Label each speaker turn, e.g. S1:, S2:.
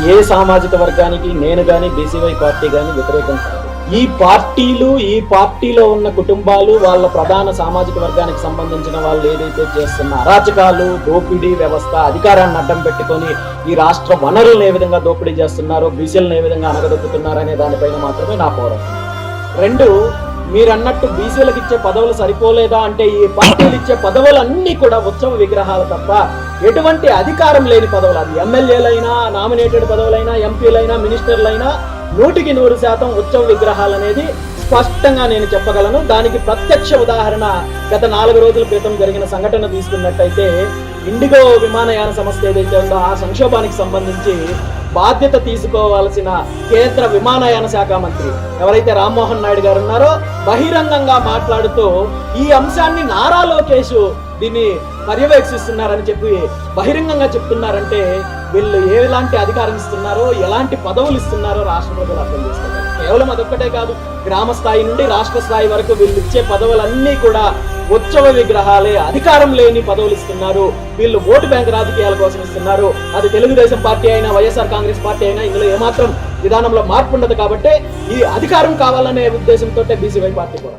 S1: ఏ సామాజిక వర్గానికి నేను కానీ బీసీవై పార్టీ కానీ వ్యతిరేకం కాదు. ఈ పార్టీలో ఉన్న కుటుంబాలు వాళ్ళ ప్రధాన సామాజిక వర్గానికి సంబంధించిన వాళ్ళు ఏదైతే చేస్తున్న అరాచకాలు, దోపిడీ వ్యవస్థ, అధికారాన్ని అడ్డం పెట్టుకొని ఈ రాష్ట్ర వనరులను ఏ విధంగా దోపిడీ చేస్తున్నారో, బీసీలను ఏ విధంగా అనగదొక్కుతున్నారో అనే దానిపైన మాత్రమే నా పోరాటం. రెండు, మీరు అన్నట్టు బీసీలకు ఇచ్చే పదవులు సరిపోలేదా అంటే ఈ పార్టీలు ఇచ్చే పదవులన్నీ కూడా ఉత్సవ విగ్రహాలు తప్ప ఎటువంటి అధికారం లేని పదవులు. అది ఎమ్మెల్యేలైనా, నామినేటెడ్ పదవులైనా, ఎంపీలైనా, మినిస్టర్లైనా 100% ఉత్సవ విగ్రహాలు అనేది స్పష్టంగా నేను చెప్పగలను. దానికి ప్రత్యక్ష ఉదాహరణ గత 4 రోజుల క్రితం జరిగిన సంఘటన తీసుకున్నట్టయితే, ఇండిగో విమానయాన సంస్థ ఏదైతే ఉందో ఆ సంక్షోభానికి సంబంధించి బాధ్యత తీసుకోవాల్సిన కేంద్ర విమానయాన శాఖ మంత్రి ఎవరైతే రామ్మోహన్ నాయుడు గారు ఉన్నారో బహిరంగంగా మాట్లాడుతూ ఈ అంశాన్ని నారా లోకేష్ దీన్ని పర్యవేక్షిస్తున్నారని చెప్పి బహిరంగంగా చెప్తున్నారంటే వీళ్ళు ఎలాంటి అధికారం ఇస్తున్నారో, ఎలాంటి పదవులు ఇస్తున్నారో రాష్ట్ర ప్రజలు అర్థం చేసుకోవాలి. కేవలం అదొక్కటే కాదు, గ్రామ స్థాయి నుండి రాష్ట్ర స్థాయి వరకు వీళ్ళు ఇచ్చే పదవులన్నీ కూడా ఉత్సవ విగ్రహాలే, అధికారం లేని పదవులు ఇస్తున్నారు. వీళ్ళు ఓటు బ్యాంక్ రాజకీయాల కోసం ఇస్తున్నారు. అది తెలుగుదేశం పార్టీ అయినా, వైఎస్ఆర్ కాంగ్రెస్ పార్టీ అయినా ఇందులో ఏమాత్రం విధానంలో మార్పు ఉండదు. కాబట్టి ఈ అధికారం కావాలనే ఉద్దేశంతో బీసీవై పార్టీ కూడా